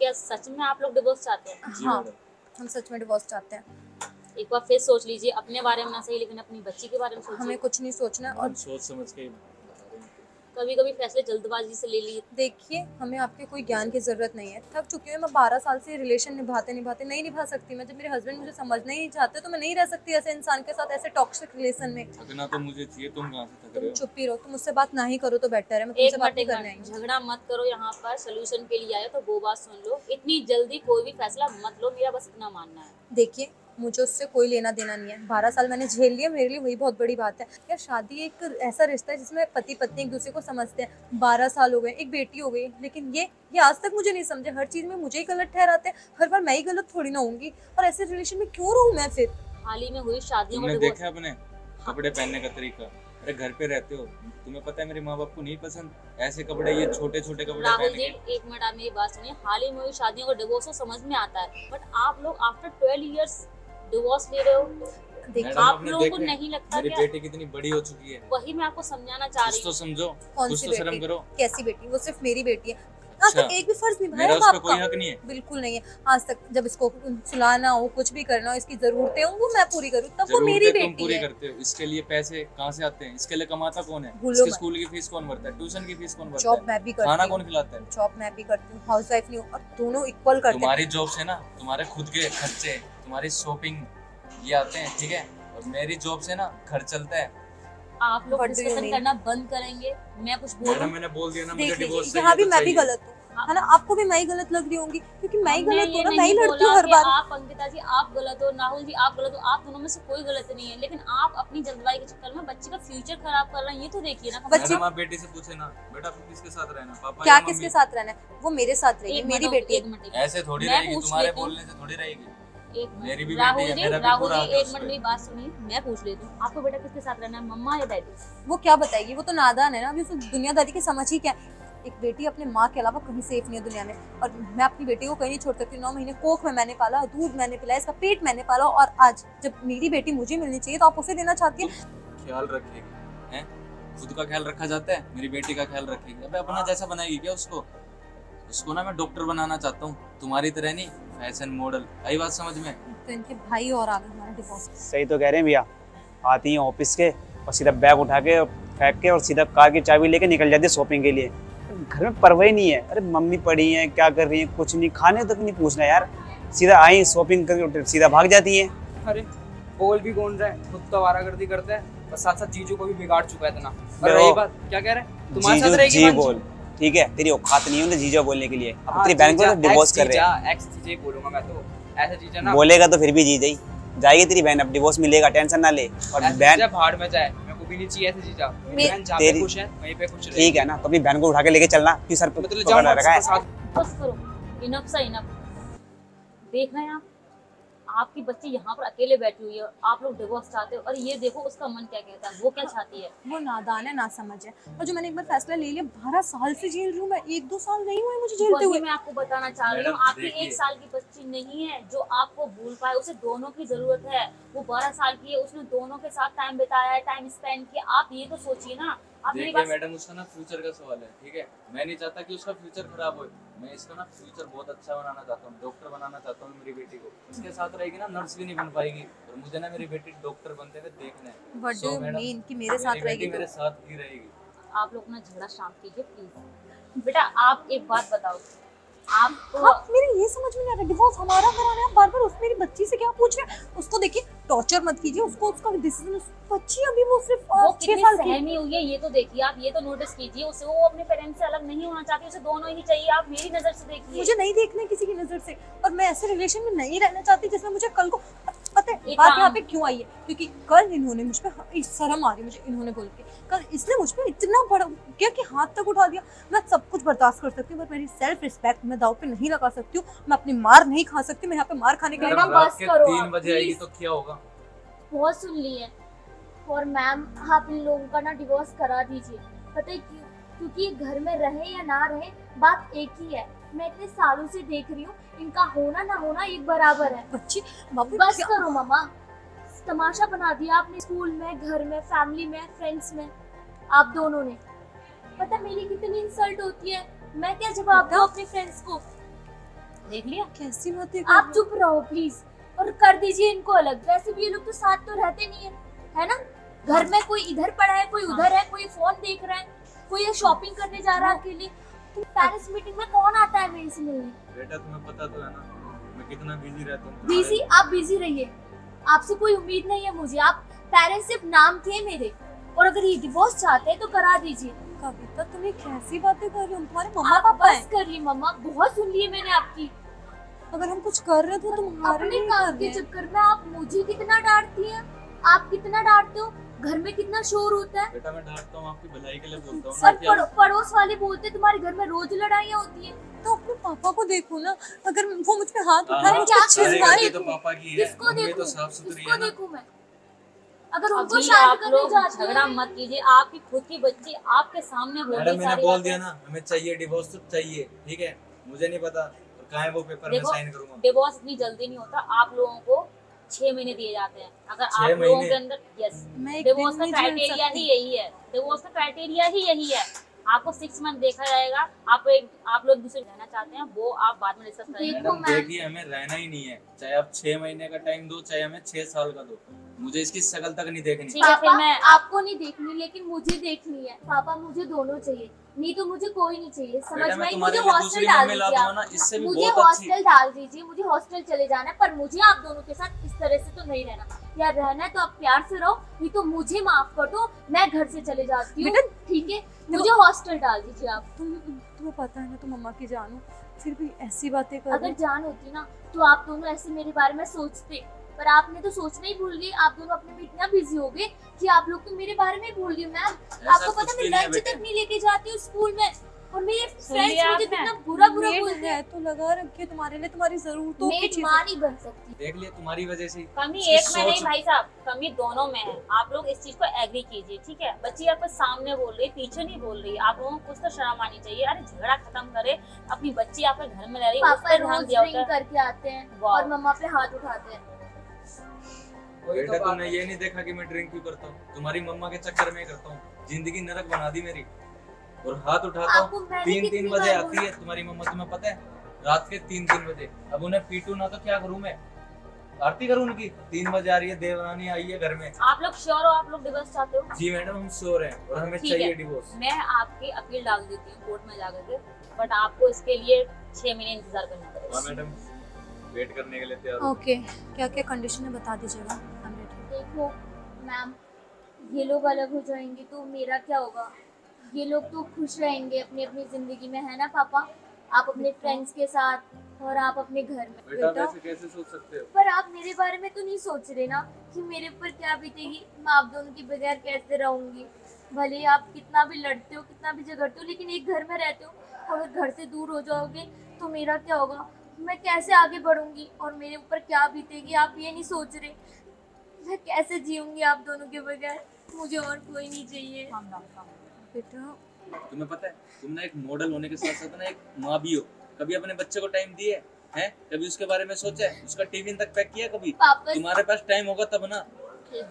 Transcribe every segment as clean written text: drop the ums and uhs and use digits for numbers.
क्या सच में आप लोग डिवोर्स चाहते हैं? हाँ, हम सच में डिवोर्स चाहते हैं। एक बार फिर सोच लीजिए, अपने बारे में ना सही लेकिन अपनी बच्ची के बारे में सोचिए। हमें कुछ नहीं सोचना और सोच समझ के कभी कभी फैसले जल्दबाजी से ले लिए। देखिए, हमें आपके कोई ज्ञान की ज़रूरत नहीं है। थक चुकी हूँ मैं 12 साल से रिलेशन निभाते निभाते, नहीं निभा सकती मैं। जब मेरे हस्बैंड मुझे समझना ही नहीं चाहते तो मैं नहीं रह सकती ऐसे इंसान के साथ, ऐसे टॉक्सिक रिलेशन में। थकना तो मुझे चाहिए, तुम कहाँ से थक रहे तुम हो? चुप ही रहो, तुम मुझसे बात ना ही करो तो बेटर है। मैं तुमसे बात नहीं करने आई हूँ। झगड़ा मत करो, यहाँ पर सोल्यूशन के लिए आए तो वो बात सुन लो। इतनी जल्दी कोई भी फैसला मत लो, मेरा बस इतना मानना है। देखिए, मुझे उससे कोई लेना देना नहीं है। 12 साल मैंने झेल लिया, मेरे लिए वही बहुत बड़ी बात है। यार, शादी एक ऐसा रिश्ता है जिसमें पति पत्नी एक दूसरे को समझते हैं। 12 साल हो गए, एक बेटी हो गई, लेकिन ये आज तक मुझे नहीं समझे। हर चीज़ में मुझे ही गलत ठहराते हैं। हर बार मैं ही गलत थोड़ी ना होंगी, और ऐसे रिलेशन में क्यों रहूँ मैं फिर? हाल ही में हुई शादियों तुमने में देखा अपने कपड़े पहनने का तरीका? अरे घर पे रहते हो, तुम्हें पता है मेरे माँ बाप को नहीं पसंद ऐसे कपड़े, ये छोटे छोटे कपड़े राहुल पहन जी, के। एक मिनट आप मेरी बात सुनिए। हाल ही में हुई शादियों का डिवोर्स तो समझ में आता है, बट आप लोग आफ्टर 12 इयर्स डिवोर्स ले रहे हो। देखिए, मैडम, आप आपने लोगों को देखे? नहीं लगता मेरी क्या? बेटी कितनी बड़ी हो चुकी है, वही मैं आपको समझाना चाह कुछ रही तो हूँ। समझो, कौन कुछ सी तो शर्म बेटी? करो। कैसी बेटी? वो सिर्फ मेरी बेटी है। आज तक अच्छा, एक भी फर्ज निभाया मेरा है उस बाप पे का? कोई हक नहीं है? बिल्कुल नहीं है। आज तक जब इसको सुलाना हो, कुछ भी करना हो, इसकी जरूरतें हो, वो मैं पूरी करूँ, तब वो मेरी जरूरतें तुम बेटी पूरी है। करते हो, इसके लिए पैसे कहाँ से आते हैं? इसके लिए कमाता कौन है? भूलो इसकी मत। स्कूल की फीस कौन भरता है? ट्यूशन की फीस कौन भरता जॉब है? मैं भी खाना करती कौन हूँ। खिलाता है? जॉब मैं भी करती हूँ, हाउस वाइफ नहीं हूँ, और दोनों इक्वल करते हैं। तुम्हारी जॉब से ना तुम्हारे खुद के खर्चे, तुम्हारी शॉपिंग ये आते हैं, ठीक है? और मेरी जॉब से ना घर चलता है। आप लोग What do you discussion mean? करना बंद करेंगे? मैं कुछ मैडम, बोलूं? मैंने बोल दिया ना, मुझे देख डिवोर्स लीजिए, चाहिए यहाँ भी तो मैं भी चाहिए। गलत हूँ, है ना? आपको भी मैं ही गलत लग रही होंगी, क्योंकि मैं ही हमने गलत हूँ ये ना, नहीं मैं ही लड़ती हूँ बोला हर कि बार। आप अंकिता जी आप गलत हो, राहुल जी आप गलत हो, आप दोनों में से कोई गलत नहीं है, लेकिन आप अपनी जल्दबाजी के चक्कर में बच्चे का फ्यूचर खराब कर रहे हैं। ये तो देखिए ना। बच्चे मैडम, आप बेटी से पूछे ना, बेटा आपको किसके साथ रहना है, पापा क्या या किसके मम्मी? साथ रहना है? वो मेरे साथ रहेगी, मेरी बेटी है। एक मिनट ऐसे थोड़ी मैं रहेगी, पूछ तुम्हारे लेती हूँ। बोलने से थोड़ी रहेगी। एक मिनट मेरी भी बेटी राहुल है, जी, मेरा भी राहुल पूरा जी हक है एक उस मिनट पे। मेरी बात सुनिए, मैं पूछ लेती हूँ। आपको बेटा किसके साथ रहना है, मम्मा या डैडी? वो क्या बताएगी? वो तो नादान है ना, अभी उसे दुनियादारी की समझ ही क्या है। एक बेटी अपने माँ के अलावा कहीं सेफ नहीं है दुनिया में, और मैं अपनी बेटी को कहीं नहीं छोड़ सकती। 9 महीने कोख में मैंने पाला, दूध मैंने पिलाया, इसका पेट मैंने पाला, और आज जब मेरी बेटी मुझे मिलनी चाहिए तो आप उसे देना चाहती है। ख्याल रखेगी, हैं? खुद का ख्याल रखा जाता है, मेरी बेटी का ख्याल रखेगी। अबे अपना जैसा बनाएगी क्या उसको? उसको ना मैं डॉक्टर बनाना चाहता हूँ, तुम्हारी तरह नहीं फैशन मॉडल। आई बात समझ में? तो इनके भाई और आगे हमारा डिवोर्स। सही तो कह रहे हैं भैया। आती हैं ऑफिस के और सीधा बैग उठा के फेंक के और सीधा कार की चाबी लेके निकल जाती है शॉपिंग के लिए। घर में परवाह ही नहीं है। अरे मम्मी पड़ी हैं, क्या कर रही हैं, कुछ नहीं, खाने तक नहीं पूछना यार। सीधा आई शॉपिंग करके सीधा भाग जाती है। अरे बोल भी कौन रहा है, खुद तो आवारागर्दी करता है और साथ साथ जीजू को भी बिगाड़ चुका है इतना। और लो। रही बात, क्या कह रहे हैं, तुम्हारे साथ रहेगी जी मानसी? बोल, ठीक है, तेरी औकात नहीं है उन्हें जीजा बोलने के लिए। अब हाँ, तेरी बहन को जीजा, तो डिवोर्स कर रहे एक्स-जीजा, एक्स-जीजा ही बोलूंगा मैं तो। ऐसा जीजा ना, बोलेगा तो फिर भी जीजा ही जाएगी तेरी बहन। अब डिवोर्स मिलेगा, टेंशन ना ले। और ऐसा बहन जीजा भाड़ में जाए, मेरे को भी नहीं चाहिए ऐसे जीजा। मेरी बहन जहाँ पे तेरी- खुश है वहीं पे खुश रहेगी। ठीक है ना, तो अपनी बहन को उठा के लेके चलना कि सर पे मैं तो ले पकड़ जाऊंगा रखा है। उसके साथ। बस करो, इनफ सा इनफ। देख रहे हैं आप, आपकी बच्ची यहाँ पर अकेले बैठी हुई है, आप लोग डिवोर्स चाहते हो, और ये देखो उसका मन क्या कहता है, वो क्या चाहती है। वो नादान है, ना समझ है। और जो मैंने एक बार फैसला ले लिया, 12 साल से झेल रही हूँ मैं। 1-2 साल नहीं हुए मुझे झेलते वही हुए। मैं आपको बताना चाह रही हूँ, मैडम, आपकी देखिए। 1 साल की बच्ची नहीं है जो आपको भूल पाए, उसे दोनों की जरूरत है। वो 12 साल की है, उसने दोनों के साथ टाइम बिताया है, टाइम स्पेंड किया। आप ये तो सोचिए ना। आप मेरी देखिए बात मैडम, उसका ना फ्यूचर का सवाल है, ठीक है? मैं नहीं चाहता कि उसका फ्यूचर खराब हो। मैं इसका ना फ्यूचर बहुत अच्छा बनाना चाहता हूँ, डॉक्टर बनाना चाहता हूँ मेरी बेटी को। इसके साथ रहेगी ना, नर्स भी नहीं बन पाएगी, और मुझे ना मेरी बेटी डॉक्टर बनते हुए देखना है। What do you madam, mean कि मेरे साथ मेरी बेटी रहेगी तो? मेरे साथ ही रहेगी। आप लोग ना झगड़ा शांत कीजिए प्लीज। बेटा आप एक बात बताओ, आप आप मेरे ये समझ में नहीं आ रहा, डिवोर्स हमारा कराना है, बार बार उस मेरी बच्ची से क्या पूछ रहे हैं? उसको देखिए, टॉर्चर मत कीजिए उसको, उसका डिसीजन। बच्ची अभी वो सिर्फ वो 6 कितनी साल की। सहमी हुई है ये तो देखिए आप, ये तो नोटिस कीजिए। उसे वो अपने पेरेंट्स से अलग नहीं होना चाहती, उसे दोनों ही चाहिए। आप मेरी नजर से देखिए। मुझे नहीं देखना है किसी की नजर से, और मैं ऐसे रिलेशन में नहीं रहना चाहती जिसमें मुझे कल को पता है एक बात काम- यहाँ पे क्यों आई है, क्योंकि कल इन्होंने मुझ पे शर्म आ रही मुझे, इन्होंने बोल के कल इसने मुझ पे इतना बड़ा क्या कि हाथ तक उठा दिया। मैं सब कुछ बर्दाश्त कर सकती हूँ, पर मेरी सेल्फ रिस्पेक्ट मैं दाव पे नहीं लगा सकती हूँ। मैं अपनी मार नहीं खा सकती। मैं यहाँ पे मार खाने के लिए मैडम, मैडम, रात बस के करो 3 आप, बजे आएगी please। तो क्या होगा? बहुत सुन ली है। और मैम आप इन लोगों का ना डिवोर्स करा दीजिए। पता है क्यों? क्योंकि ये घर में रहे या ना रहे, बात एक ही है। मैं इतने सालों से देख रही हूँ, इनका होना ना होना एक बराबर है। बच्ची बाबू बस क्या- करो मम्मा, तमाशा बना दिया आपने स्कूल में, घर में, फैमिली में, फ्रेंड्स में, आप दोनों ने। पता मेरी कितनी इंसल्ट होती है, मैं क्या जवाब दूँ अपने फ्रेंड्स को? देख लिया। कैसी बातें कर आप रहे हो? चुप रहो प्लीज और कर दीजिए इनको अलग। वैसे भी ये लोग तो साथ तो रहते नहीं है ना? घर में कोई इधर पड़ा है, कोई उधर है, कोई फोन देख रहा है, कोई शॉपिंग करने जा रहा है अकेले। पेरेंट्स मीटिंग में कौन आता है मेरे से मिलने? बेटा तुम्हें पता तो है ना मैं कितना बिजी रहता हूँ। बिजी? आप बिजी रहिए, आपसे कोई उम्मीद नहीं है मुझे। आप पेरेंट्स सिर्फ नाम थे मेरे, और अगर ये डिवोर्स चाहते हैं तो करा दीजिए। कविता तुम ये कैसी बातें कर रही हो? तुम्हारे मम्मा आप पापा बस हैं। करिए मम्मा, बहुत सुन ली है मैंने आपकी। अगर हम कुछ कर रहे थे तो तुम्हारे अपने लिए काम कर के रहे हैं। चक्कर में आप मुझे कितना डांटती हैं, आप कितना डांटते हो। घर में कितना शोर होता है, बेटा मैं डांटता हूँ आपकी भलाई के लिए बोलता हूँ और पड़ोस वाले बोलते हैं तुम्हारे घर में रोज लड़ाइयाँ होती हैं। तो अपने पापा को देखो ना, अगर वो मुझ पे हाथ हाँ, उठाए हाँ, क्या सारी चीज गलती तो पापा की है। किसको मम्मी देखूं? तो साफ सुथरी किसको है ना। देखूं मैं? अगर उनको अभी शादी आप करने लोग जाती झगड़ा हूँ, मत कीजिए। आपकी खुद की बच्ची आपके सामने बोल मैडम रही मैंने सारी बोल बातें। दिया ना हमें चाहिए डिवोर्स तो चाहिए, ठीक है। मुझे नहीं पता और कहाँ है वो पेपर मैं देखो, साइन करूंगा। डिवोर्स इतनी जल्दी नहीं होता। आप लोगों को 6 महीने दिए जाते हैं। अगर 6 आप लोगों महीने? के अंदर यस, मैं एक डिवोर्स दिन का नहीं झेल क्राइटेरिया सकती। ही यही है। डिवोर्स का क्राइटेरिया ही यही है। आपको 6 मंथ देखा जाएगा। आप लोग दूसरे रहना चाहते हैं, वो आप बाद में डिस्कस करेंगे। देखो मैडम मैम, देखिए हमें रहना ही नहीं है, चाहे आप 6 महीने का टाइम दो चाहे हमें 6 साल का दो, मुझे इसकी शकल तक नहीं देखनी। ठीक है, फिर पापा मैं आपको नहीं देखनी लेकिन मुझे देखनी है। पापा मुझे दोनों चाहिए, नहीं तो मुझे कोई नहीं चाहिए। समझ बेटा में मैं आई? तुम्हारे मुझे लिए हॉस्टल दूसरी डाल मम्मी ला दीजिए दूंगा ना, आप। इससे भी मुझे बहुत अच्छी। हॉस्टल डाल दीजिए, मुझे हॉस्टल चले जाना है, पर मुझे आप दोनों के साथ इस तरह से तो नहीं रहना। या रहना है तो आप प्यार से रहो, नहीं तो मुझे माफ कर दो, मैं घर से चले जाती हूँ, ठीक है? मुझे हॉस्टल डाल दीजिए आप। तुम्हें पता है ना तुम मम्मा की जान हो, फिर भी ऐसी बातें कर रहे अगर हो। जान होती ना तो आप दोनों ऐसे मेरे बारे में सोचते, पर आपने तो सोचना ही भूल गए। आप दोनों अपने में इतना बिजी हो गए कि आप लोग तो मेरे बारे में भूल गए। मैम आपको कुछ पता भी मैं नहीं है लंच बेटे। तक नहीं लेके जाती हूँ स्कूल में, और मेरे सुन लिया फ्रेंड्स मुझे आपने? कितना बुरा बुरा मेड बोलते है हैं। तो लगा रखी है तुम्हारे लिए, तुम्हारी जरूरतों की मेड चीजें। माँ नहीं बन सकती। देख लिया तुम्हारी वजह से ही। कमी इसकी एक में नहीं सोच- भाई साहब, कमी दोनों में है। आप लोग इस चीज को एग्री कीजिए, ठीक है? बच्ची आपके सामने बोल रही है, पीछे नहीं बोल रही। आप लोगों को कुछ तो शर्म आनी चाहिए। अरे झगड़ा खत्म करे, अपनी बच्ची आपके घर में रह रही है, उस पापा पर ध्यान रोज दिया ड्रिंक होता है। करके आते हैं वाह। और मम्मा पे हाथ उठाते हैं। वही बेटा तो बात तुमने है। ये नहीं देखा कि मैं ड्रिंक क्यों करता हूँ, तुम्हारी मम्मा के चक्कर में करता हूँ। जिंदगी नरक बना दी मेरी। और हाथ उठाता आपको हूँ, मैंने 3-3 कितनी बजे बार आती है तुम्हारी मम्मा, तुम्हें पता है? रात के 3-3 बजे। अब उन्हें पीटू ना तो क्या करूँ मैं? आरती करूँ उनकी? 3 बजे आ रही है, देवरानी आई है घर में। आप लोग श्योर हो? आप लोग डिवोर्स चाहते हो? जी मैडम हम श्योर हैं और हमें ठीक चाहिए है। डिवोर्स। मैं आपकी अपील डाल देती हूँ कोर्ट में जाकर के, बट आपको इसके लिए 6 महीने इंतजार करना हाँ पड़ेगा। मैडम वेट करने के लिए तैयार हूँ। ओके, क्या क्या कंडीशन है बता दीजिएगा। I'm ready। देखो मैम, ये लोग अलग हो जाएंगे तो मेरा क्या होगा? ये लोग तो खुश रहेंगे अपनी अपनी जिंदगी में, है ना पापा? आप अपने फ्रेंड्स के साथ और आप अपने घर में। बेटा बेटा। वैसे कैसे सोच सकते हो? पर आप मेरे बारे में तो नहीं सोच रहे ना कि मेरे ऊपर क्या बीतेगी, मैं आप दोनों के बगैर कैसे रहूंगी। भले आप कितना भी लड़ते हो, कितना भी झगड़ते हो, लेकिन एक घर में रहते हो। अगर घर से दूर हो जाओगे तो मेरा क्या होगा? मैं कैसे आगे बढ़ूंगी और मेरे ऊपर क्या बीतेगी, आप ये नहीं सोच रहे। मैं कैसे जीऊंगी आप दोनों के बगैर? मुझे और कोई नहीं चाहिए। बेटा तुम्हें पता है तुम ना एक मॉडल होने के साथ साथ ना एक माँ भी हो। कभी अपने बच्चे को टाइम दिए हैं? कभी उसके बारे में सोचा है? उसका टिफिन तक पैक किया कभी? वापस तुम्हारे पास टाइम होगा तब ना।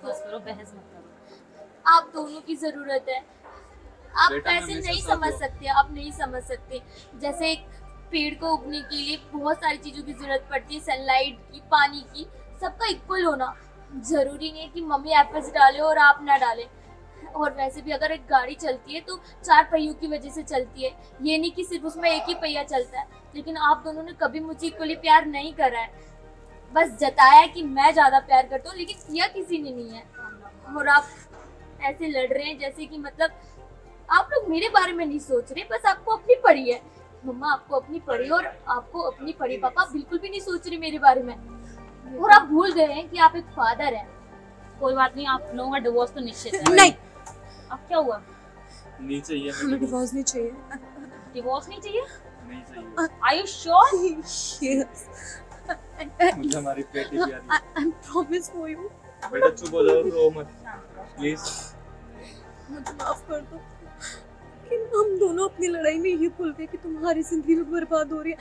बस करो, बहस मत करो। आप दोनों की जरूरत है। आप बेटा, मैं ऐसे हमेशा नहीं साथ समझ हूँ। सकते, आप नहीं समझ सकते। जैसे एक पेड़ को उगने के लिए बहुत सारी चीजों की जरूरत पड़ती है, सनलाइट की, पानी की, सबका इक्वल होना। जरूरी नहीं है कि मम्मी एफर्ट्स डाले और आप ना डालें। और वैसे भी अगर एक गाड़ी चलती है तो 4 पहियों की वजह से चलती है, ये नहीं कि सिर्फ उसमें एक ही पहिया चलता है। लेकिन आप दोनों ने कभी मुझे इक्वली प्यार नहीं करा है, बस जताया है कि मैं ज्यादा प्यार करता हूँ, लेकिन किया किसी ने नहीं है। और आप ऐसे लड़ रहे हैं जैसे कि मतलब आप लोग मेरे बारे में नहीं सोच रहे, बस आपको अपनी पड़ी है। मम्मा आपको अपनी पड़ी और आपको अपनी पड़ी। पापा बिल्कुल भी नहीं सोच रहे मेरे बारे में, और आप भूल गए हैं कि आप एक फादर हैं। कोई बात नहीं, आप लोगों का डिवोर्स तो निश्चित है। नहीं, अब क्या हुआ? नहीं चाहिए हमें हमें डिवोर्स नहीं चाहिए। डिवोर्स नहीं चाहिए? नहीं चाहिए। Are you sure? Yes. मुझे हमारी बेटी प्यारी। I promise for you। बेटा चुप हो जाओ, रो मत प्लीज। मुझे माफ कर दो कि हम दोनों अपनी लड़ाई में ये भूल गए कि तुम्हारी जिंदगी में बर्बाद हो रही है।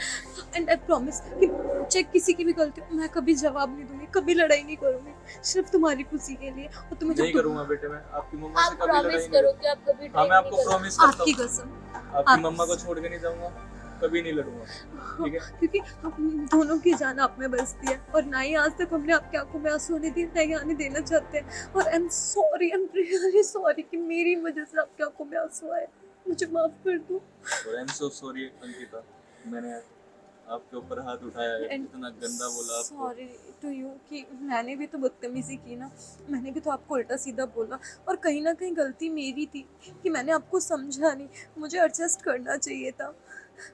एंड आई प्रॉमिस कि चाहे किसी की भी गलती हो, मैं कभी जवाब नहीं दूंगी, कभी लड़ाई नहीं करूंगी, सिर्फ तुम्हारी खुशी के लिए। और तुम्हें नहीं करूंगा बेटे, मैं आपकी मम्मा से आप कभी लड़ाई प्रॉमिस नहीं करो करूंगा। कि आप कभी हाँ मैं drink आपको नहीं करोगे। प्रॉमिस करता आपकी हूँ, कसम। आपकी मम्मा को छोड़ के नहीं जाऊंगा। कभी नहीं लड़ूंगा, ठीक है? क्योंकि हम दोनों की जान आप में बसती है और ना ही आज तक हमने आपकी आंखों में आंसू नहीं दिए, ना ही आने देना चाहते हैं। और आई एम रियली सॉरी कि मेरी वजह से आपकी आंखों में आंसू आए, मुझे माफ कर दो। और I am so sorry Ankita, मैंने आपके ऊपर हाथ उठाया है, इतना गंदा बोला आपको। सॉरी टू यू कि मैंने भी तो बदतमीजी की ना, मैंने भी तो आपको उल्टा सीधा बोला और कहीं ना कहीं गलती मेरी थी कि मैंने आपको समझा नहीं, मुझे एडजस्ट करना चाहिए था।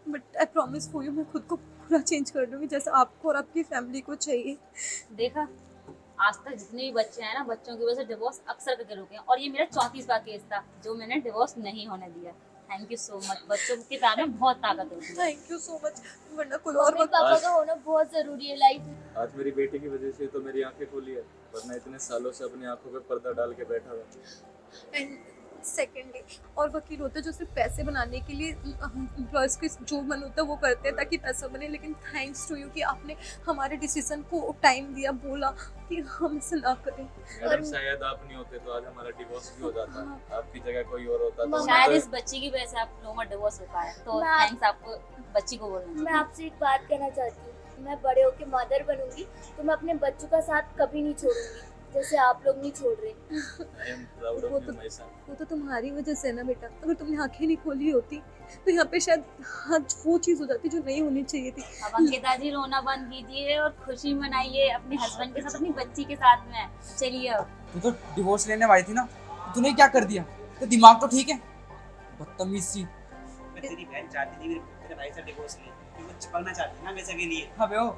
But I promise for you, मैं खुद को पूरा चेंज कर दूँगी जैसा आपको और आपकी फैमिली को चाहिए। देखा, आज तक जितने भी बच्चे हैं ना, बच्चों की वजह से डिवोर्स अक्सर करके रुके हैं, और ये मेरा 34वां केस था जो मैंने डिवोर्स नहीं होने दिया। Thank you so much. बच्चों के प्यार में बहुत ताकत होती है। थैंक यू सो मच, वरना कोई और मम्मी पापा का होना बहुत जरूरी है लाइफ में। आज मेरी बेटी की वजह से तो मेरी आंखें खुली है, वरना इतने सालों से अपनी आंखों पे पर्दा डाल के बैठा हुआ। एंड सेकेंडली, और वकील होते हैं जो सिर्फ पैसे बनाने के लिए एम्प्लॉयज़ के जो मन होता है वो करते हैं ताकि पैसा बने, लेकिन थैंक्स टू यू कि आपने हमारे डिसीजन को टाइम दिया, बोला कि हम इसे ना करें। मैडम शायद आप नहीं होते तो आज हमारा डिवोर्स भी हो जाता, आपकी जगह कोई और होता तो शायद इस बच्ची की वजह से आप लोगों का डिवोर्स हो पाया, तो थैंक्स आपको बच्ची को बोलना। मैं आपसे एक बात कहना चाहती हूँ, मैं बड़े होके मदर बनूंगी तो मैं अपने बच्चों का साथ कभी नहीं छोड़ूंगी जैसे आप लोग नहीं छोड़ रहे। I am proud of you, my son. वो तो तुम्हारी वजह से ना बेटा, अगर तुमने आंखें नहीं खोली होती तो यहाँ पे शायद आज वो चीज़ हो जाती जो नहीं होनी चाहिए थी। अब अंकिता जी रोना बंद कीजिए और खुशी मनाइए अपने हस्बैंड के साथ, अपनी बच्ची के साथ में। चलिए अब तू तो डिवोर्स लेने आई थी ना, तूने क्या कर दिया? तो दिमाग तो ठीक है, बदतमीज सी। तेरी बहन चाहती थी मेरे भाई से डिवोर्स ले, क्योंकि चिपकना चाहती ना वैसे के लिए। अबे ओ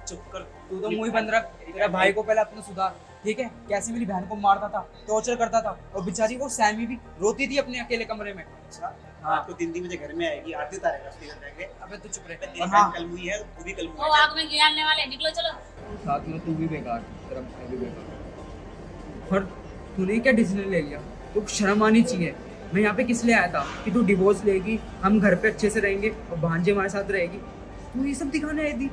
चुप कर, तू तो मुंह ही बंद रख। तेरा भाई को पहले अपना सुधार, ठीक है? कैसे मेरी बहन को मारता था, टॉर्चर करता था, और बेचारी वो सैमी भी रोती थी अपने अकेले कमरे में। अच्छा हाँ, तो दिन दिन मुझे घर में आएगी, आरती उतारेगा उसके घर जाके। अबे तू चुप रह। तेरी और बहन हाँ, कल हुई है, तू भी कल वो हुई है। आग में गिराने वाले, निकलो चलो। साथ में तू भी बेकार, तेरा भाई भी बेकार। और तूने क्या डिसीजन ले लिया? तो शर्म आनी चाहिए। मैं यहाँ पे किस लिए आया था कि तू डिवोर्स लेगी, हम घर पे अच्छे से रहेंगे और भांजे हमारे साथ रहेगी। तू ये सब दिखाने आई थी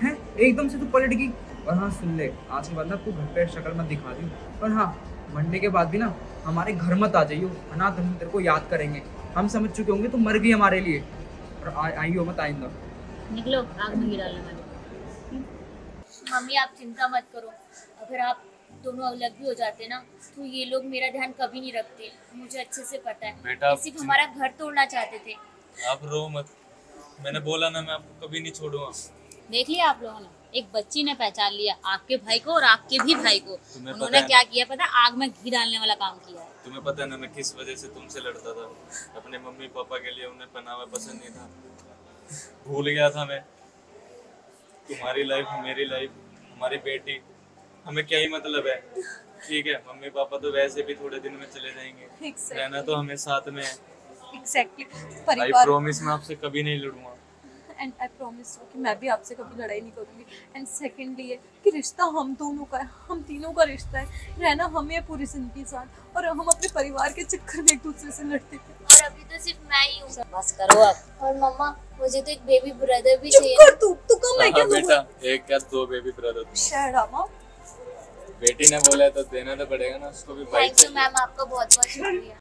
हैं? एकदम से तू पलट गई। और हाँ सुन ले, आज के बाद ना तू घर पे शक्ल मत दिखा दी। और हाँ, मरने के बाद भी ना हमारे घर मत आ जाइयो, अनाथ हम तेरे को याद करेंगे। हम समझ चुके होंगे तुम मर गई हमारे लिए, और आई हो मत आइंदा। निकलो, आग में गिराने वाले। मम्मी आप चिंता मत करो, अगर आप दोनों अलग भी हो जाते ना तो ये लोग मेरा ध्यान कभी नहीं रखते, मुझे अच्छे से पता है। बेटा, सिर्फ हमारा घर तोड़ना चाहते थे। आप रो मत, मैंने बोला ना मैं आपको कभी नहीं छोड़ूंगा। देख लिया आप लोगों ने, एक बच्ची ने पहचान लिया आपके भाई को और आपके भी भाई को। तुम्हें पता उन्होंने है क्या किया पता, आग में घी डालने वाला काम किया है। तुम्हें पता है ना मैं किस वजह से तुमसे लड़ता था? अपने मम्मी पापा के लिए उन्हें पहनावा पसंद नहीं था, भूल गया था मैं। तुम्हारी लाइफ, मेरी लाइफ, हमारी बेटी, हमें क्या ही मतलब है? ठीक है, मम्मी पापा तो वैसे भी थोड़े दिन में चले जाएंगे, रहना तो हमें साथ में है। एग्जैक्टली, आई परिवार। प्रॉमिस मैं आपसे कभी नहीं लड़ूंगा। एंड आई प्रॉमिस कि मैं भी आपसे कभी लड़ाई नहीं करूँगी। एंड सेकेंडली ये कि रिश्ता हम दोनों का है, हम तीनों का रिश्ता है, रहना हमें है पूरी जिंदगी साथ, और हम अपने परिवार के चक्कर में एक दूसरे से लड़ते थे। और अभी तो सिर्फ मैं ही हूँ। बस करो अब। और मम्मा मुझे तो एक बेबी ब्रदर भी चुप चाहिए। कर तू कम है क्या? हाँ बेटा, एक क्या दो बेबी ब्रदर। शर्मा, बेटी ने बोला है तो देना तो पड़ेगा ना उसको भी भाई थैंक यू चाहिए। मैम, आपका बहुत बहुत शुक्रिया।